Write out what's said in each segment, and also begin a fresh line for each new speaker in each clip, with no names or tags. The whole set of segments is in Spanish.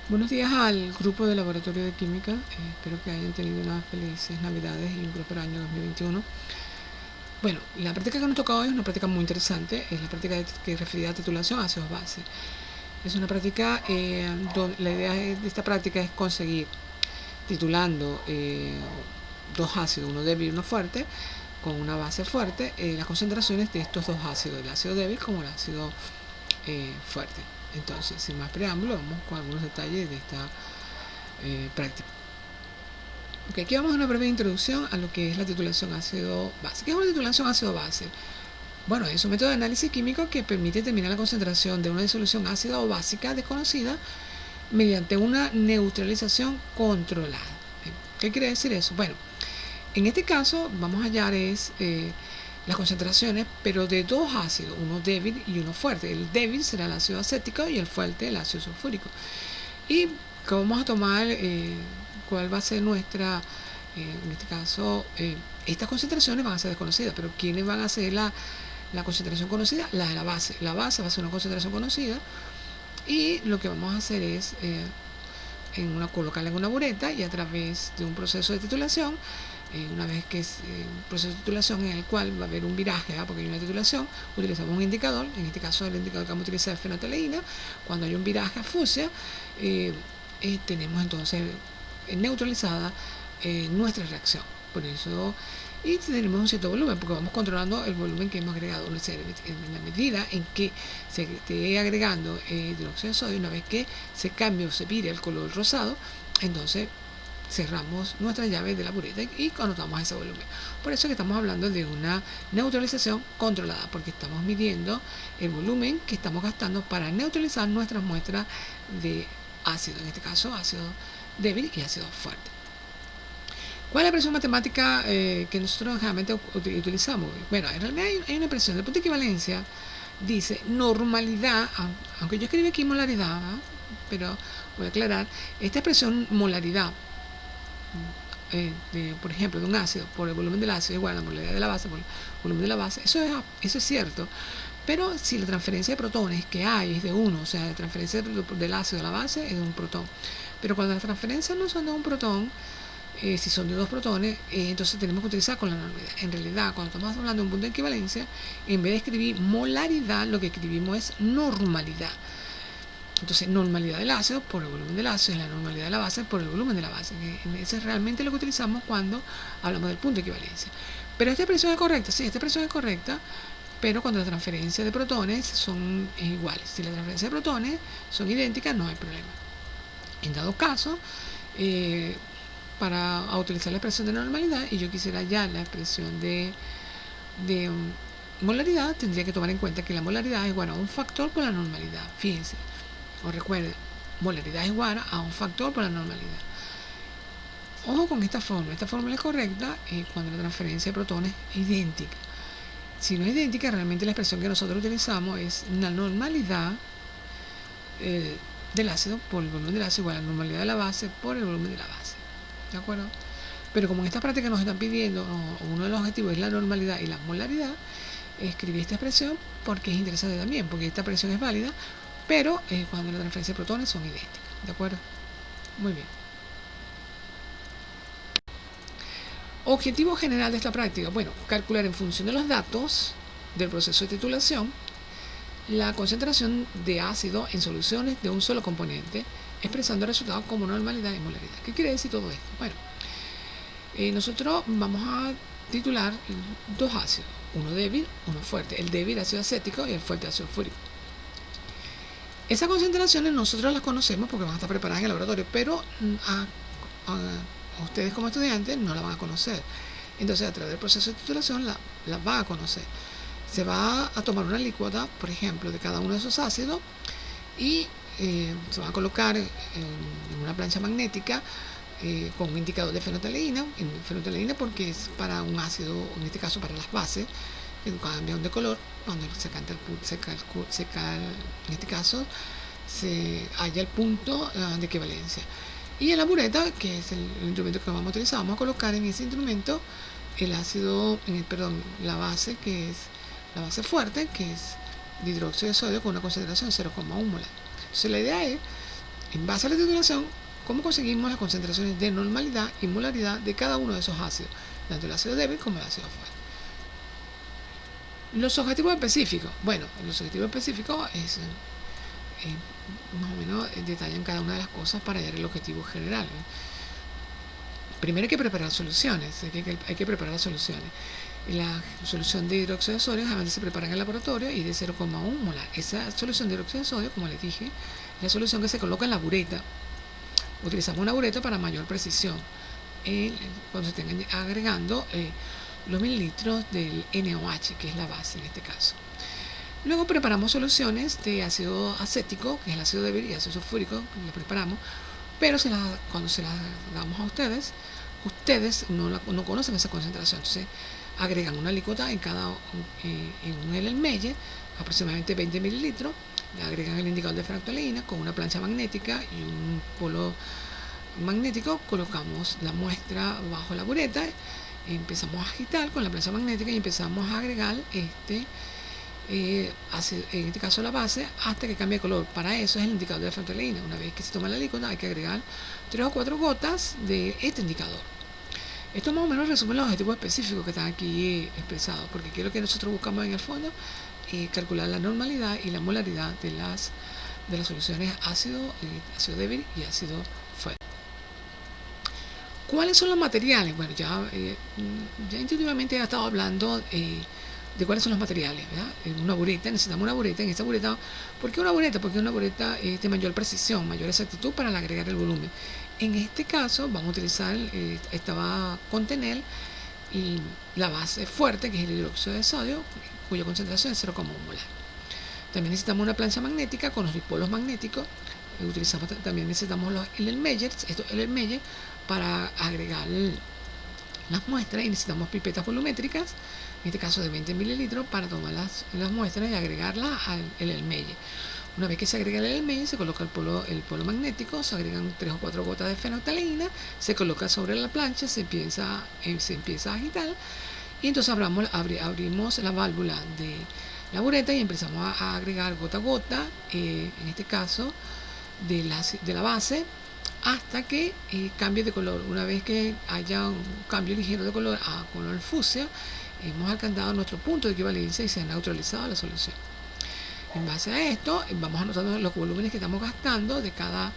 Buenos días al grupo de laboratorio de química. Espero que hayan tenido unas felices navidades y un próspero año 2021. Bueno, la práctica que nos toca hoy es una práctica muy interesante. Es la práctica que referida a titulación ácidos base. Es una práctica donde la idea de esta práctica es conseguir, titulando dos ácidos, uno débil y uno fuerte, con una base fuerte, las concentraciones de estos dos ácidos, el ácido débil como el ácido fuerte. Entonces, sin más preámbulo, vamos con algunos detalles de esta práctica. Okay, aquí vamos a una breve introducción a lo que es la titulación ácido-base. ¿Qué es una titulación ácido-base? Bueno, es un método de análisis químico que permite determinar la concentración de una disolución ácida o básica desconocida mediante una neutralización controlada. ¿Qué quiere decir eso? Bueno, en este caso vamos a hallar las concentraciones, pero de dos ácidos, uno débil y uno fuerte. El débil será el ácido acético y el fuerte el ácido sulfúrico. Y vamos a tomar cuál va a ser nuestra, en este caso, estas concentraciones van a ser desconocidas, pero ¿quiénes van a ser la concentración conocida? La de la base. La base va a ser una concentración conocida y lo que vamos a hacer es colocarla en una bureta y a través de un proceso de titulación, una vez que es un proceso de titulación en el cual va a haber un viraje, porque hay una titulación, utilizamos un indicador. En este caso el indicador que vamos a utilizar es fenotaleína. Cuando hay un viraje a fucsia, tenemos entonces neutralizada nuestra reacción. Por eso, y tenemos un cierto volumen, porque vamos controlando el volumen que hemos agregado. En la medida en que se esté agregando hidróxido de sodio, una vez que se cambie o se vire el color rosado, entonces cerramos nuestra llave de la bureta y anotamos ese volumen. Por eso que estamos hablando de una neutralización controlada, porque estamos midiendo el volumen que estamos gastando para neutralizar nuestras muestras de ácido, en este caso ácido débil y ácido fuerte. ¿Cuál es la expresión matemática que nosotros generalmente utilizamos? Bueno, en realidad hay una expresión. El punto de equivalencia dice normalidad, aunque yo escribí aquí molaridad, pero voy a aclarar, esta expresión molaridad, por ejemplo, de un ácido por el volumen del ácido igual a la molaridad de la base por el volumen de la base, eso es cierto. Pero si la transferencia de protones que hay es de 1, o sea, la transferencia del ácido a la base es de un protón. Pero cuando las transferencias no son de un protón, si son de dos protones, entonces tenemos que utilizar con la normalidad. En realidad, cuando estamos hablando de un punto de equivalencia, en vez de escribir molaridad, lo que escribimos es normalidad. Entonces, normalidad del ácido por el volumen del ácido es la normalidad de la base por el volumen de la base. Eso es realmente lo que utilizamos cuando hablamos del punto de equivalencia. Pero esta expresión es correcta, sí, esta expresión es correcta, pero cuando la transferencia de protones son iguales. Si la transferencia de protones son idénticas, no hay problema. En dado caso, para utilizar la expresión de normalidad y yo quisiera ya la expresión de molaridad, tendría que tomar en cuenta que la molaridad es igual a un factor por la normalidad. Fíjense, o recuerden, molaridad es igual a un factor por la normalidad. Ojo con esta fórmula es correcta cuando la transferencia de protones es idéntica. Si no es idéntica, realmente la expresión que nosotros utilizamos es la normalidad del ácido por el volumen del ácido igual a la normalidad de la base por el volumen de la base. ¿De acuerdo? Pero como en esta práctica nos están pidiendo, uno de los objetivos es la normalidad y la molaridad, escribí esta expresión porque es interesante también, porque esta expresión es válida, pero cuando la transferencia de protones son idénticas. ¿De acuerdo? Muy bien. Objetivo general de esta práctica. Bueno, calcular en función de los datos del proceso de titulación la concentración de ácido en soluciones de un solo componente, expresando resultados como normalidad y molaridad. ¿Qué quiere decir todo esto? Bueno, nosotros vamos a titular dos ácidos, uno débil, uno fuerte. El débil ácido acético y el fuerte ácido sulfúrico. Esas concentraciones nosotros las conocemos porque van a estar preparadas en el laboratorio, pero a ustedes como estudiantes no la van a conocer. Entonces, a través del proceso de titulación la van a conocer. Se va a tomar una alícuota, por ejemplo, de cada uno de esos ácidos y se va a colocar en una plancha magnética con un indicador de fenotaleína. Fenotaleína porque es para un ácido, en este caso para las bases, que cambian de color cuando en este caso se halla el punto de equivalencia. Y en la bureta, que es el instrumento que vamos a utilizar, vamos a colocar en ese instrumento el ácido, la base, que es la base fuerte, que es de hidróxido de sodio con una concentración de 0,1 molar. Entonces la idea es En base a la titulación, ¿cómo conseguimos las concentraciones de normalidad y molaridad de cada uno de esos ácidos, tanto el ácido débil como el ácido fuerte? Los objetivos específicos. Bueno, los objetivos específicos es más o menos detallan cada una de las cosas para hallar el objetivo general. Primero hay que preparar soluciones, hay que preparar las soluciones. La solución de hidróxido de sodio generalmente se prepara en el laboratorio y de 0,1 molar. Esa solución de hidróxido de sodio, como les dije, es la solución que se coloca en la bureta. Utilizamos una bureta para mayor precisión cuando se estén agregando los mililitros del NaOH, que es la base en este caso. Luego preparamos soluciones de ácido acético, que es el ácido débil, y ácido sulfúrico, lo preparamos, pero cuando se las damos a ustedes no conocen esa concentración, entonces agregan una alícuota en un Erlenmeyer, aproximadamente 20 mililitros, le agregan el indicador de fractolina con una plancha magnética y un polo magnético, colocamos la muestra bajo la bureta, empezamos a agitar con la plancha magnética y empezamos a agregar en este caso la base, hasta que cambie de color. Para eso es el indicador de fractolina. Una vez que se toma la alícuota, hay que agregar 3 o 4 gotas de este indicador. Esto más o menos resume los objetivos específicos que están aquí expresados, porque aquí lo que nosotros buscamos en el fondo es calcular la normalidad y la molaridad de las soluciones ácido débil y ácido fuerte. ¿Cuáles son los materiales? Bueno, ya intuitivamente he estado hablando de cuáles son los materiales, ¿verdad? En una bureta, necesitamos una bureta. En esta bureta, ¿por qué una bureta? Porque una bureta es de mayor precisión, mayor exactitud para agregar el volumen. En este caso vamos a utilizar, esta va a contener la base fuerte, que es el hidróxido de sodio, cuya concentración es 0,1 molar. También necesitamos una plancha magnética con los dipolos magnéticos. También necesitamos los Erlenmeyers, estos Erlenmeyer, para agregar las muestras, y necesitamos pipetas volumétricas, en este caso de 20 mililitros, para tomar las muestras y agregarlas al Erlenmeyer. Una vez que se agrega el Erlenmeyer, se coloca el polo magnético, se agregan 3 o 4 gotas de fenolftalina, se coloca sobre la plancha, se empieza a agitar, y entonces abrimos la válvula de la bureta y empezamos a agregar gota a gota, en este caso de la base, hasta que cambie de color. Una vez que haya un cambio ligero de color a color fucsia, hemos alcanzado nuestro punto de equivalencia y se ha neutralizado la solución. En base a esto, vamos anotando los volúmenes que estamos gastando de cada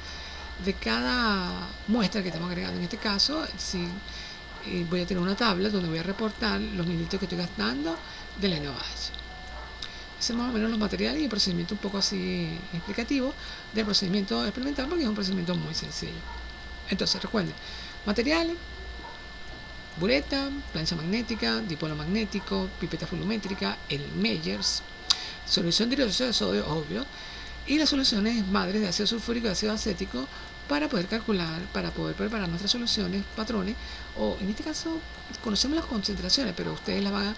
muestra que estamos agregando. En este caso, voy a tener una tabla donde voy a reportar los mililitros que estoy gastando del NaOH. Ese es más o menos los materiales y el procedimiento un poco así explicativo del procedimiento experimental, porque es un procedimiento muy sencillo. Entonces, recuerden, materiales: bureta, plancha magnética, dipolo magnético, pipeta volumétrica, Erlenmeyers, solución de hidróxido de sodio, obvio, y las soluciones madres de ácido sulfúrico y ácido acético para poder preparar nuestras soluciones, patrones, o en este caso conocemos las concentraciones, pero ustedes las van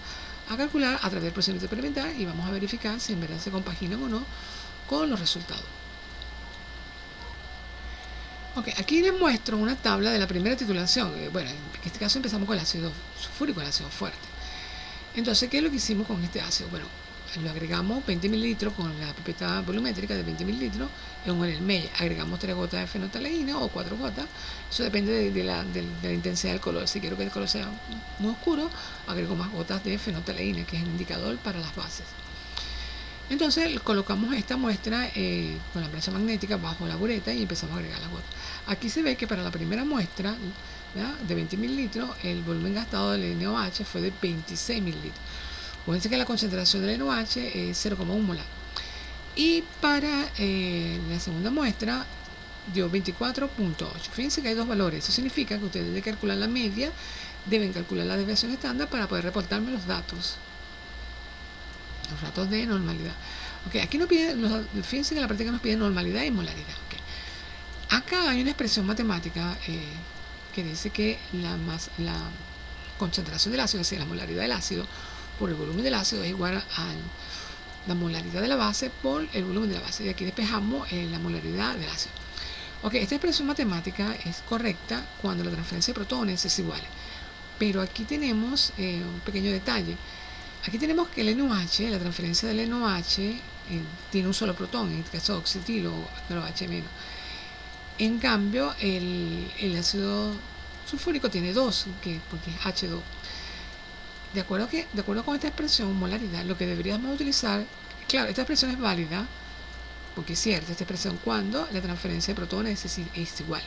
a calcular a través del procedimiento experimental y vamos a verificar si en verdad se compaginan o no con los resultados. Ok, aquí les muestro una tabla de la primera titulación. Bueno, en este caso empezamos con el ácido sulfúrico, el ácido fuerte. Entonces, ¿qué es lo que hicimos con este ácido? Bueno, lo agregamos 20 mililitros con la pipeta volumétrica de 20 mililitros en un Erlenmeyer. Agregamos 3 gotas de fenolftalina o 4 gotas. Eso depende de la intensidad del color. Si quiero que el color sea muy oscuro, agrego más gotas de fenolftalina, que es el indicador para las bases. Entonces colocamos esta muestra con la plancha magnética bajo la bureta y empezamos a agregar las gotas. Aquí se ve que para la primera muestra, ¿verdad?, de 20 mililitros, el volumen gastado del NaOH fue de 26 mililitros. Fíjense que la concentración del NaOH es 0,1 molar. Y para la segunda muestra dio 24.8. Fíjense que hay dos valores. Eso significa que ustedes deben calcular la media, deben calcular la desviación estándar para poder reportarme los datos de normalidad. Okay, aquí nos pide, fíjense que la práctica nos pide normalidad y molaridad. Okay. Acá hay una expresión matemática que dice que la concentración del ácido, es decir, la molaridad del ácido por el volumen del ácido, es igual a la molaridad de la base por el volumen de la base. Y aquí despejamos la molaridad del ácido. Ok, esta expresión matemática es correcta cuando la transferencia de protones es igual. Pero aquí tenemos un pequeño detalle. Aquí tenemos que el NaOH, la transferencia del NaOH, tiene un solo protón, en este caso oxitilo o NaOH-. En cambio, el ácido sulfúrico tiene 2, porque es H2. De acuerdo con esta expresión, molaridad, lo que deberíamos utilizar, claro, esta expresión es válida, porque es cierta esta expresión cuando la transferencia de protones es igual.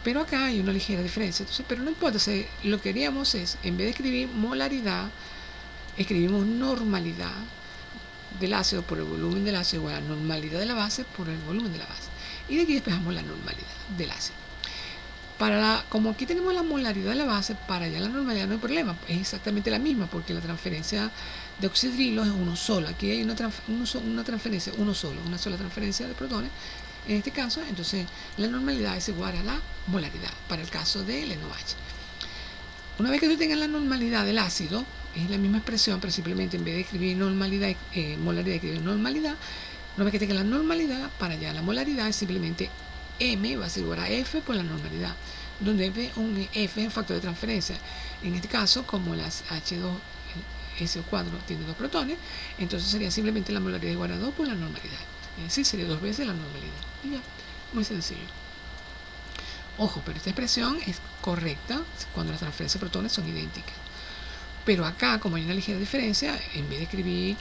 Pero acá hay una ligera diferencia, entonces, pero no importa, lo que haríamos es, en vez de escribir molaridad, escribimos normalidad del ácido por el volumen del ácido igual a normalidad de la base por el volumen de la base. Y de aquí despejamos la normalidad del ácido. Como aquí tenemos la molaridad de la base, para allá la normalidad no hay problema, es exactamente la misma, porque la transferencia de oxidrilo es uno solo. Aquí hay una transferencia, una sola transferencia de protones. En este caso, entonces, la normalidad es igual a la molaridad, para el caso del NOH. Una vez que tú tengas la normalidad del ácido, es la misma expresión, pero simplemente en vez de escribir normalidad, molaridad, escribir normalidad. Una vez que tengas la normalidad, para allá la molaridad es simplemente M va a ser igual a F por la normalidad, donde F es el factor de transferencia. En este caso, como las H2SO4 tiene 2 protones, entonces sería simplemente la molaridad igual a 2 por la normalidad. Es decir, sería 2 veces la normalidad. Y ya, muy sencillo. Ojo, pero esta expresión es correcta cuando las transferencias de protones son idénticas. Pero acá, como hay una ligera diferencia, en vez de escribir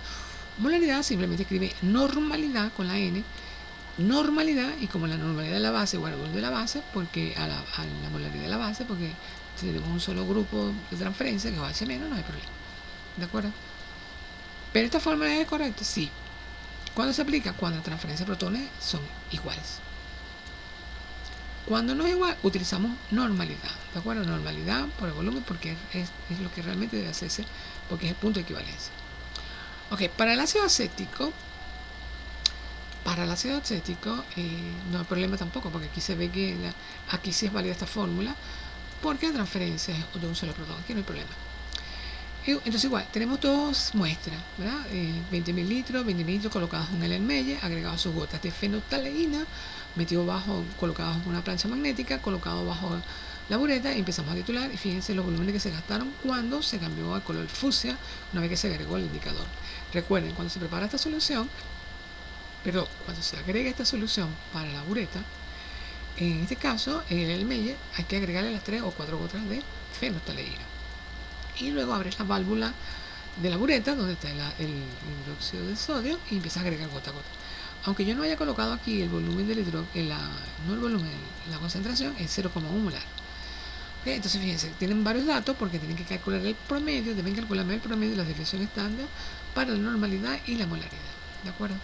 molaridad, simplemente escribe normalidad con la N, normalidad, y como la normalidad de la base igual al volumen de la base, porque a la molaridad de la base, porque si tenemos un solo grupo de transferencia que va hacia menos, no hay problema. ¿De acuerdo? Pero esta fórmula es correcta, sí. ¿Cuándo se aplica? Cuando las transferencias de protones son iguales. Cuando no es igual, utilizamos normalidad, ¿de acuerdo? Normalidad por el volumen, porque es lo que realmente debe hacerse, porque es el punto de equivalencia. Ok, para el ácido acético, no hay problema tampoco, porque aquí se ve que aquí sí es válida esta fórmula, porque la transferencia es de un solo protón, aquí no hay problema. Entonces igual, tenemos dos muestras, ¿verdad? 20 mililitros colocados en el Ermelle, agregados sus gotas de fenolftaleína, colocados en una plancha magnética, colocados bajo la bureta, y empezamos a titular, y fíjense los volúmenes que se gastaron cuando se cambió al color fucsia, una vez que se agregó el indicador. Recuerden, cuando se prepara esta solución, cuando se agrega esta solución para la bureta, en este caso, en el Ermelle, hay que agregarle las 3 o 4 gotas de fenolftaleína. Y luego abres la válvula de la bureta donde está el hidróxido de sodio y empiezas a agregar gota a gota. Aunque yo no haya colocado aquí el volumen del hidrógeno, no el volumen, la concentración es 0,1 molar. ¿Okay? Entonces fíjense, tienen varios datos porque tienen que calcular el promedio, deben calcularme el promedio de la desviación estándar para la normalidad y la molaridad. ¿De acuerdo?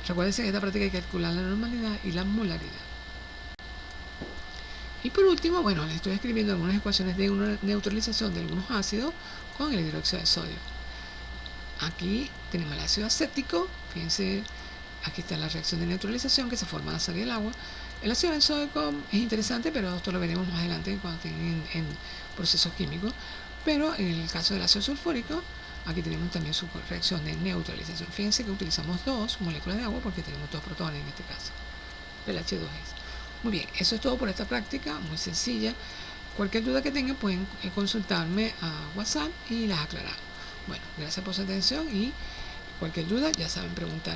Recuerden que en esta práctica hay que calcular la normalidad y la molaridad. Y por último, bueno, les estoy escribiendo algunas ecuaciones de una neutralización de algunos ácidos con el hidróxido de sodio. Aquí tenemos el ácido acético, fíjense, aquí está la reacción de neutralización que se forma al salir el agua. El ácido benzoico es interesante, pero esto lo veremos más adelante cuando estén en procesos químicos. Pero en el caso del ácido sulfúrico, aquí tenemos también su reacción de neutralización. Fíjense que utilizamos 2 moléculas de agua porque tenemos 2 protones en este caso, del H2S. Muy bien, eso es todo por esta práctica, muy sencilla. Cualquier duda que tengan pueden consultarme a WhatsApp y las aclaramos. Bueno, gracias por su atención y cualquier duda ya saben preguntar.